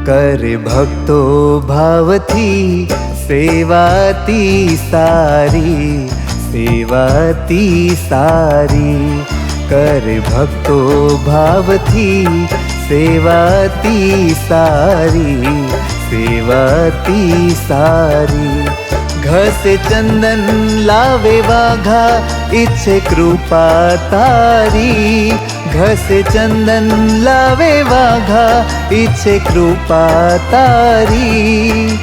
કરે ભક્તો ભાવથી સેવાતી સારી, સેવાતી સારી. કરે ભક્તો ભાવથી સેવાતી સારી, સેવાતી સારી. ઘસે ચંદન લાવે વાઘા, ઈચ્છે કૃપા તારી. ઘસે ચંદન લાવે વાઘા, ઈચ્છે કૃપા તારી,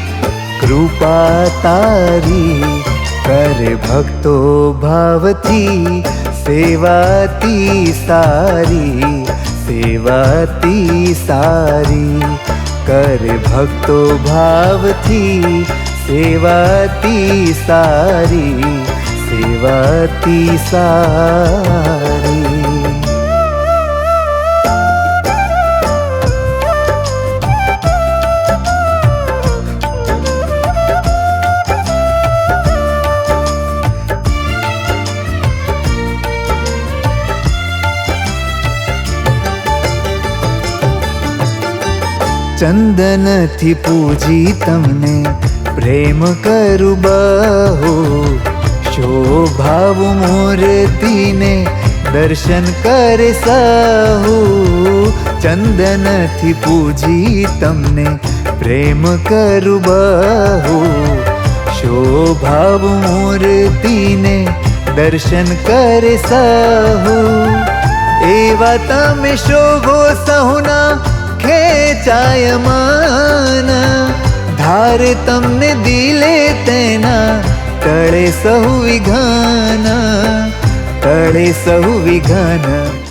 કૃપા તારી. કરે ભક્તો ભાવથી સેવાતી સારી, સેવાતી સારી. કરે ભક્તો ભાવથી સેવાતી સારી, સેવાતી સારી. ચંદનથી પૂજી તમને પ્રેમ કરું બહુ, શોભાવું મૂર્તિને દર્શન કરે સહુ. ચંદનથી પૂજી તમને પ્રેમ કરું બહુ, શોભાવું મૂર્તિને દર્શન કરે સહુ. એવા તમે શોભો સહુના ખેંચાય મન, ધારે તમને દિલે તેના ટળે સહુ વિઘન, ટળે સહુ વિઘન.